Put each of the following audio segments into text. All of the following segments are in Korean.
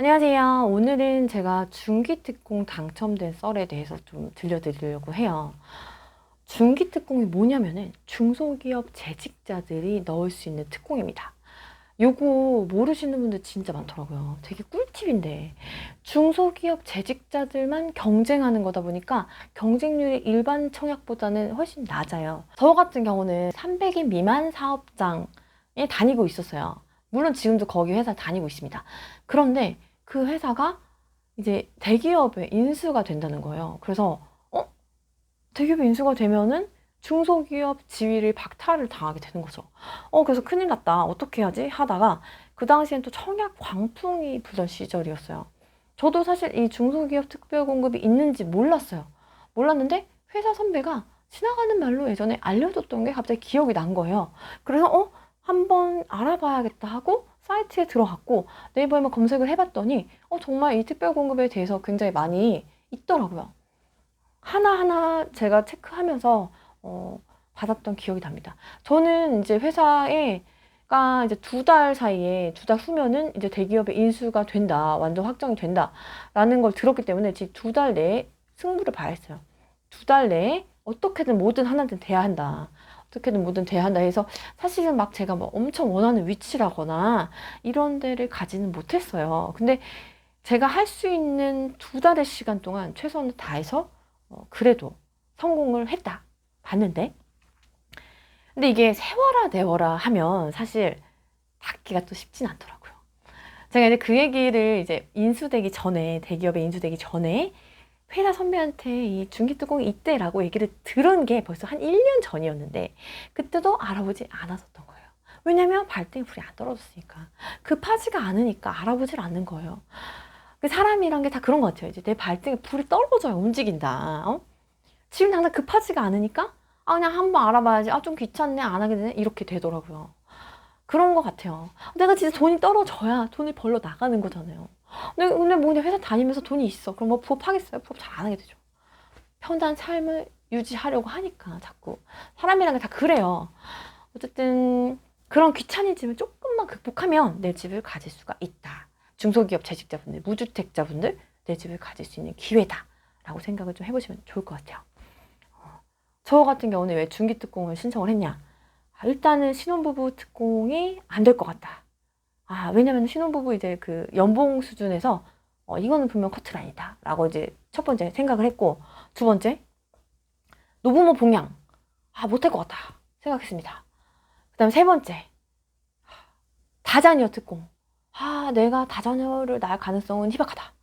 안녕하세요. 오늘은 제가 중기특공 당첨된 썰에 대해서 좀 들려드리려고 해요. 중기특공이 뭐냐면은 중소기업 재직자들이 넣을 수 있는 특공입니다. 요거 모르시는 분들 진짜 많더라고요. 되게 꿀팁인데 중소기업 재직자들만 경쟁하는 거다 보니까 경쟁률이 일반 청약보다는 훨씬 낮아요. 저 같은 경우는 300인 미만 사업장에 다니고 있었어요. 물론 지금도 거기 회사 다니고 있습니다. 그런데 그 회사가 이제 대기업에 인수가 된다는 거예요. 그래서 대기업에 인수가 되면은 중소기업 지위를 박탈을 당하게 되는 거죠. 그래서 큰일 났다. 어떻게 해야지? 하다가 그 당시엔 또 청약 광풍이 불던 시절이었어요. 저도 사실 이 중소기업 특별공급이 있는지 몰랐어요. 몰랐는데 회사 선배가 지나가는 말로 예전에 알려줬던 게 갑자기 기억이 난 거예요. 그래서 한번 알아봐야겠다 하고 사이트에 들어갔고 네이버에만 검색을 해봤더니 정말 이 특별공급에 대해서 굉장히 많이 있더라고요. 하나하나 제가 체크하면서 받았던 기억이 납니다. 저는 이제 회사에가 이제 2달 사이에 2달 후면은 이제 대기업에 인수가 된다, 완전 확정이 된다라는 걸 들었기 때문에 지금 2달 내에 승부를 봐야 했어요. 2달 내에 어떻게든 뭐든 하나든 돼야 한다. 어떻게든 뭐든 돼야 한다 해서 사실은 막 제가 뭐 엄청 원하는 위치라거나 이런 데를 가지는 못했어요. 근데 제가 할 수 있는 2달의 시간 동안 최선을 다해서 그래도 성공을 했다. 봤는데. 근데 이게 세워라 내워라 하면 사실 받기가 또 쉽진 않더라고요. 제가 이제 그 얘기를 이제 인수되기 전에, 대기업에 인수되기 전에 회사 선배한테 이 중기특공이 있대라고 얘기를 들은 게 벌써 한 1년 전이었는데 그때도 알아보지 않았었던 거예요. 왜냐면 발등에 불이 안 떨어졌으니까. 급하지가 않으니까 알아보질 않는 거예요. 그 사람이란 게 다 그런 것 같아요. 이제 내 발등에 불이 떨어져야 움직인다. 지금 당장 급하지가 않으니까 그냥 한번 알아봐야지. 좀 귀찮네. 안 하게 되네. 이렇게 되더라고요. 그런 것 같아요. 내가 진짜 돈이 떨어져야 돈을 벌러 나가는 거잖아요. 근데 뭐 그냥 회사 다니면서 돈이 있어. 그럼 뭐 부업하겠어요? 부업 잘 안 하게 되죠. 편한 삶을 유지하려고 하니까 자꾸. 사람이란 게 다 그래요. 어쨌든 그런 귀차니즘을 조금만 극복하면 내 집을 가질 수가 있다. 중소기업 재직자분들, 무주택자분들 내 집을 가질 수 있는 기회다. 라고 생각을 좀 해보시면 좋을 것 같아요. 저 같은 경우는 왜 중기특공을 신청을 했냐? 일단은 신혼부부 특공이 안 될 것 같다. 왜냐면 신혼부부 이제 그 연봉 수준에서 이거는 분명 커트라인이다. 라고 이제 첫 번째 생각을 했고, 두 번째, 노부모 봉양. 못할 것 같다. 생각했습니다. 그 다음 세 번째, 다자녀 특공. 내가 다자녀를 낳을 가능성은 희박하다.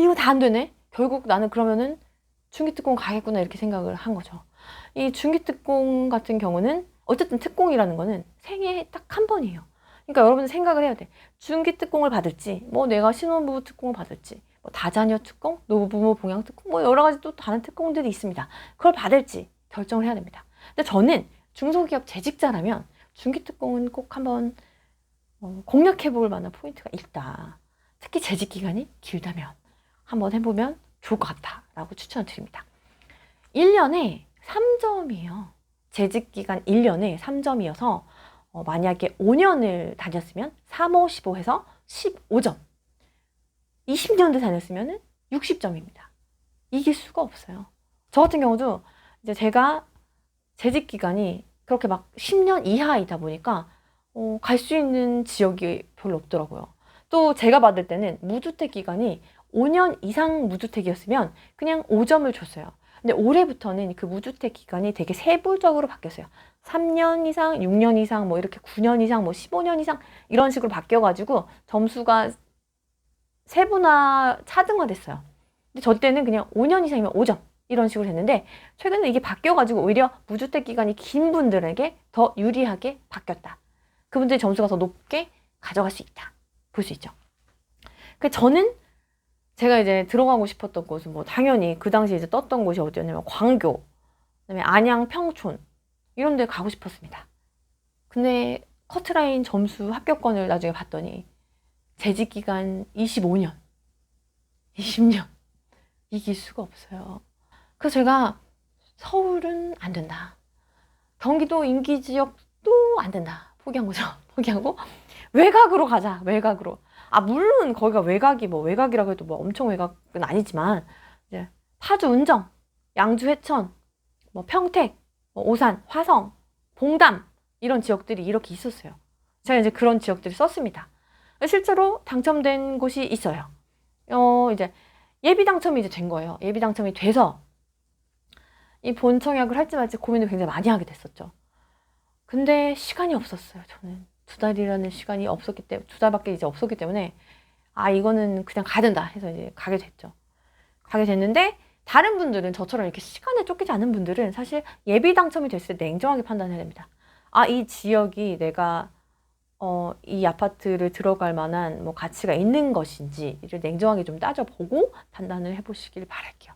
이거 다 안 되네. 결국 나는 그러면은 중기특공 가겠구나 이렇게 생각을 한 거죠. 이 중기특공 같은 경우는 어쨌든 특공이라는 거는 생애에 딱 한 번이에요. 그러니까 여러분들 생각을 해야 돼. 중기특공을 받을지, 뭐 내가 신혼부부 특공을 받을지, 뭐 다자녀 특공, 노부모 봉양 특공, 뭐 여러 가지 또 다른 특공들이 있습니다. 그걸 받을지 결정을 해야 됩니다. 근데 저는 중소기업 재직자라면 중기특공은 꼭 한번 공략해 볼 만한 포인트가 있다. 특히 재직 기간이 길다면 한번 해보면 좋을 것 같다라고 추천을 드립니다. 1년에 3점이에요. 재직 기간 1년에 3점이어서 만약에 5년을 다녔으면 3, 5, 15 해서 15점. 20년도 다녔으면 60점입니다. 이길 수가 없어요. 저 같은 경우도 이제 제가 재직 기간이 그렇게 막 10년 이하이다 보니까 갈 수 있는 지역이 별로 없더라고요. 또 제가 받을 때는 무주택 기간이 5년 이상 무주택이었으면 그냥 5점을 줬어요. 근데 올해부터는 그 무주택 기간이 되게 세부적으로 바뀌었어요. 3년 이상, 6년 이상, 뭐 이렇게 9년 이상, 뭐 15년 이상 이런 식으로 바뀌어가지고 점수가 세분화, 차등화됐어요. 근데 저 때는 그냥 5년 이상이면 5점 이런 식으로 됐는데 최근에 이게 바뀌어가지고 오히려 무주택 기간이 긴 분들에게 더 유리하게 바뀌었다. 그분들의 점수가 더 높게 가져갈 수 있다. 볼 수 있죠. 그 저는 제가 이제 들어가고 싶었던 곳은 뭐 당연히 그 당시에 이제 떴던 곳이 어디였냐면 광교, 그다음에 안양, 평촌 이런 데 가고 싶었습니다. 근데 커트라인 점수 합격권을 나중에 봤더니 재직 기간 25년, 20년 이길 수가 없어요. 그래서 제가 서울은 안 된다. 경기도 인기 지역도 안 된다. 포기한 거죠. 포기하고 외곽으로 가자. 외곽으로. 물론 거기가 외곽이 뭐 외곽이라고 해도 뭐 엄청 외곽은 아니지만 이제 파주 운정, 양주 회천, 뭐 평택, 뭐 오산, 화성, 봉담 이런 지역들이 이렇게 있었어요. 제가 이제 그런 지역들을 썼습니다. 실제로 당첨된 곳이 있어요. 이제 예비 당첨이 이제 된 거예요. 예비 당첨이 돼서 이 본청약을 할지 말지 고민을 굉장히 많이 하게 됐었죠. 근데 시간이 없었어요. 저는 2달이라는 시간이 없었기 때문에 2달밖에 이제 없었기 때문에 이거는 그냥 가야 된다 해서 이제 가게 됐죠. 가게 됐는데 다른 분들은 저처럼 이렇게 시간에 쫓기지 않은 분들은 사실 예비 당첨이 됐을 때 냉정하게 판단해야 됩니다. 이 지역이 내가 이 아파트를 들어갈 만한 뭐 가치가 있는 것인지를 냉정하게 좀 따져보고 판단을 해보시길 바랄게요.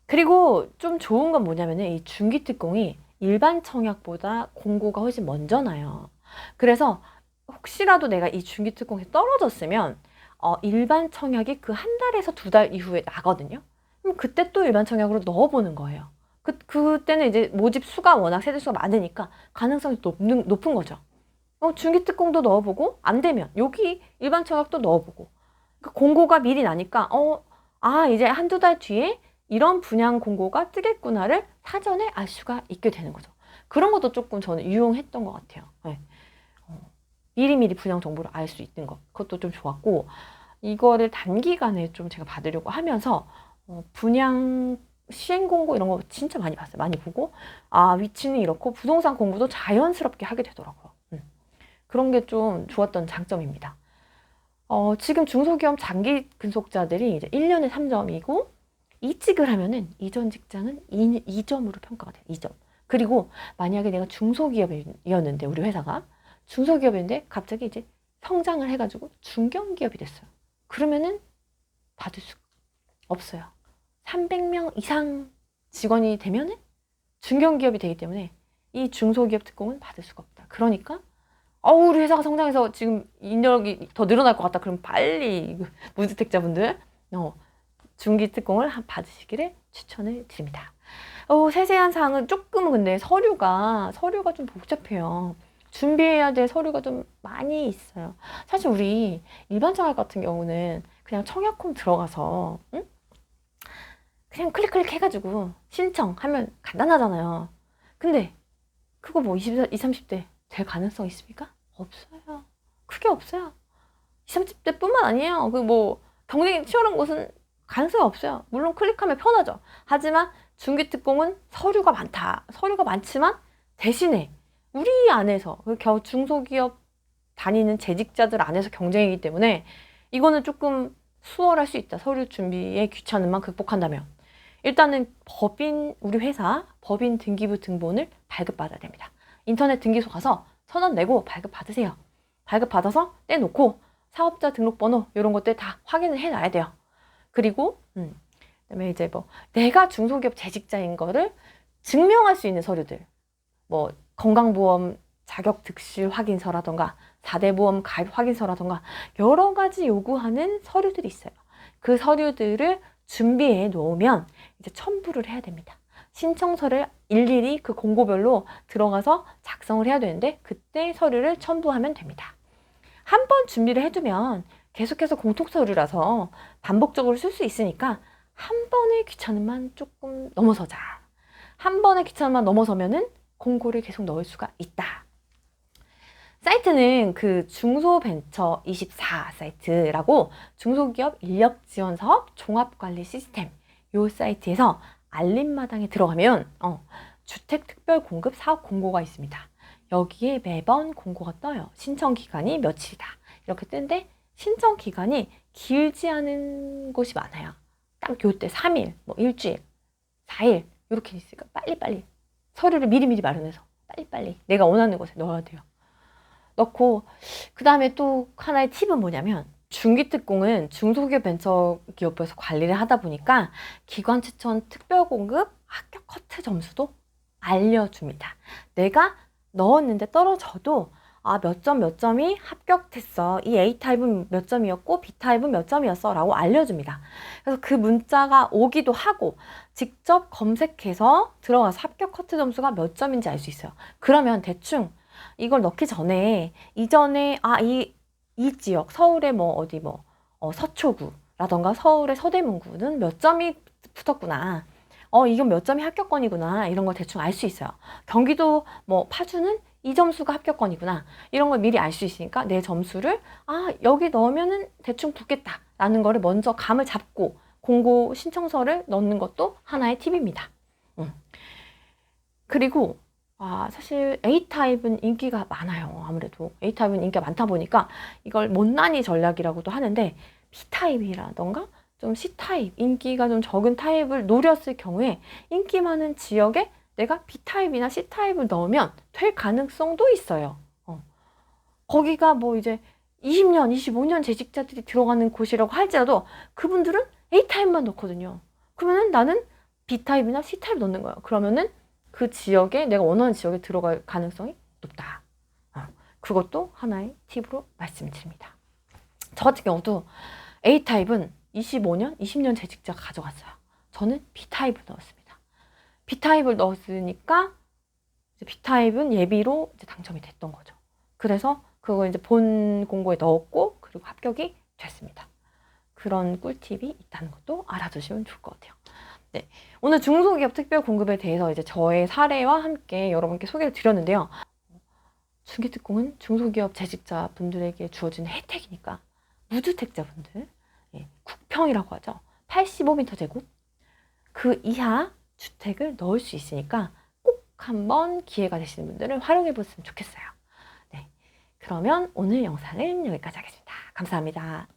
그리고 좀 좋은 건 뭐냐면은 이 중기특공이 일반 청약보다 공고가 훨씬 먼저 나요. 그래서 혹시라도 내가 이 중기특공에서 떨어졌으면 일반 청약이 그 한 달에서 2달 이후에 나거든요. 그럼 그때 또 일반 청약으로 넣어보는 거예요. 그때는 이제 모집 수가 워낙 세대 수가 많으니까 가능성이 높은 거죠. 중기특공도 넣어보고 안 되면 여기 일반 청약도 넣어보고 공고가 미리 나니까 이제 한두 달 뒤에 이런 분양 공고가 뜨겠구나를 사전에 알 수가 있게 되는 거죠. 그런 것도 조금 저는 유용했던 것 같아요. 네. 미리미리 분양 정보를 알 수 있는 것, 그것도 좀 좋았고, 이거를 단기간에 좀 제가 받으려고 하면서 분양 시행 공고 이런 거 진짜 많이 봤어요. 많이 보고 위치는 이렇고 부동산 공부도 자연스럽게 하게 되더라고요. 그런 게 좀 좋았던 장점입니다. 지금 중소기업 장기 근속자들이 이제 1년에 3점이고 이직을 하면은 이전 직장은 2점으로 평가가 돼요. 2점. 그리고 만약에 내가 중소기업이었는데 우리 회사가 중소기업인데 갑자기 이제 성장을 해가지고 중견기업이 됐어요. 그러면은 받을 수 없어요. 300명 이상 직원이 되면은 중견기업이 되기 때문에 이 중소기업 특공은 받을 수가 없다. 그러니까 우리 회사가 성장해서 지금 인력이 더 늘어날 것 같다. 그럼 빨리 무주택자분들 중기 특공을 받으시기를 추천을 드립니다. 세세한 사항은 조금은 근데 서류가 좀 복잡해요. 준비해야 될 서류가 좀 많이 있어요. 사실 우리 일반 청약 같은 경우는 그냥 청약홈 들어가서 그냥 클릭 해가지고 신청하면 간단하잖아요. 근데 그거 뭐 20, 30대 될 가능성 있습니까? 없어요. 크게 없어요. 20, 30대뿐만 아니에요. 경쟁이 치열한 곳은 가능성이 없어요. 물론 클릭하면 편하죠. 하지만 중기특공은 서류가 많다. 서류가 많지만 대신에 우리 안에서 중소기업 다니는 재직자들 안에서 경쟁이기 때문에 이거는 조금 수월할 수 있다. 서류 준비의 귀찮음만 극복한다면. 일단은 우리 회사 법인 등기부 등본을 발급받아야 됩니다. 인터넷 등기소 가서 1,000원 내고 발급받으세요. 발급받아서 떼놓고 사업자 등록번호 이런 것들 다 확인을 해놔야 돼요. 그리고 그다음에 이제 내가 중소기업 재직자인 거를 증명할 수 있는 서류들, 건강보험 자격 득실 확인서라던가 4대 보험 가입 확인서라던가 여러 가지 요구하는 서류들이 있어요. 그 서류들을 준비해 놓으면 이제 첨부를 해야 됩니다. 신청서를 일일이 그 공고별로 들어가서 작성을 해야 되는데 그때 서류를 첨부하면 됩니다. 한 번 준비를 해두면 계속해서 공통서류라서 반복적으로 쓸 수 있으니까 한 번의 귀찮음만 조금 넘어서자. 한 번의 귀찮음만 넘어서면은 공고를 계속 넣을 수가 있다. 사이트는 그 중소벤처24 사이트라고 중소기업 인력지원사업 종합관리 시스템 요 사이트에서 알림마당에 들어가면 주택특별공급 사업 공고가 있습니다. 여기에 매번 공고가 떠요. 신청 기간이 며칠이다. 이렇게 뜨는데 신청 기간이 길지 않은 곳이 많아요. 딱 요때 3일, 일주일, 4일 이렇게 있으니까 빨리빨리 서류를 미리미리 마련해서 빨리빨리 내가 원하는 곳에 넣어야 돼요. 넣고 그 다음에 또 하나의 팁은 뭐냐면 중기특공은 중소기업 벤처기업에서 관리를 하다 보니까 기관 추천 특별공급 합격 커트 점수도 알려줍니다. 내가 넣었는데 떨어져도 몇 점이 합격됐어. 이 A타입은 몇 점이었고 B타입은 몇 점이었어 라고 알려줍니다. 그래서 그 문자가 오기도 하고 직접 검색해서 들어가서 합격 커트 점수가 몇 점인지 알 수 있어요. 그러면 대충 이걸 넣기 전에 이전에 이 이 지역, 서울의 뭐 어디 뭐 서초구라던가 서울의 서대문구는 몇 점이 붙었구나. 이건 몇 점이 합격권이구나. 이런 걸 대충 알 수 있어요. 경기도 뭐 파주는 이 점수가 합격권이구나. 이런 걸 미리 알 수 있으니까 내 점수를 여기 넣으면은 대충 붙겠다라는 거를 먼저 감을 잡고 공고 신청서를 넣는 것도 하나의 팁입니다. 그리고 사실 A타입은 인기가 많아요. 아무래도 A타입은 인기가 많다 보니까 이걸 못난이 전략이라고도 하는데 B타입이라던가 좀 C타입, 인기가 좀 적은 타입을 노렸을 경우에 인기 많은 지역에 내가 B타입이나 C타입을 넣으면 될 가능성도 있어요. 거기가 뭐 이제 20년, 25년 재직자들이 들어가는 곳이라고 할지라도 그분들은 A타입만 넣거든요. 그러면은 나는 B타입이나 C타입 넣는 거예요. 그러면은 그 지역에 내가 원하는 지역에 들어갈 가능성이 높다. 그것도 하나의 팁으로 말씀드립니다. 저 같은 경우도 A타입은 25년, 20년 재직자가 가져갔어요. 저는 B타입을 넣었습니다. B타입을 넣었으니까 이제 B타입은 예비로 이제 당첨이 됐던 거죠. 그래서 그걸 이제 본 공고에 넣었고 그리고 합격이 됐습니다. 그런 꿀팁이 있다는 것도 알아두시면 좋을 것 같아요. 네, 오늘 중소기업 특별 공급에 대해서 이제 저의 사례와 함께 여러분께 소개를 드렸는데요. 중기특공은 중소기업 재직자분들에게 주어지는 혜택이니까 무주택자분들, 국평이라고 하죠. 85m 제곱 그 이하 주택을 넣을 수 있으니까 꼭 한번 기회가 되시는 분들은 활용해 보셨으면 좋겠어요. 네, 그러면 오늘 영상은 여기까지 하겠습니다. 감사합니다.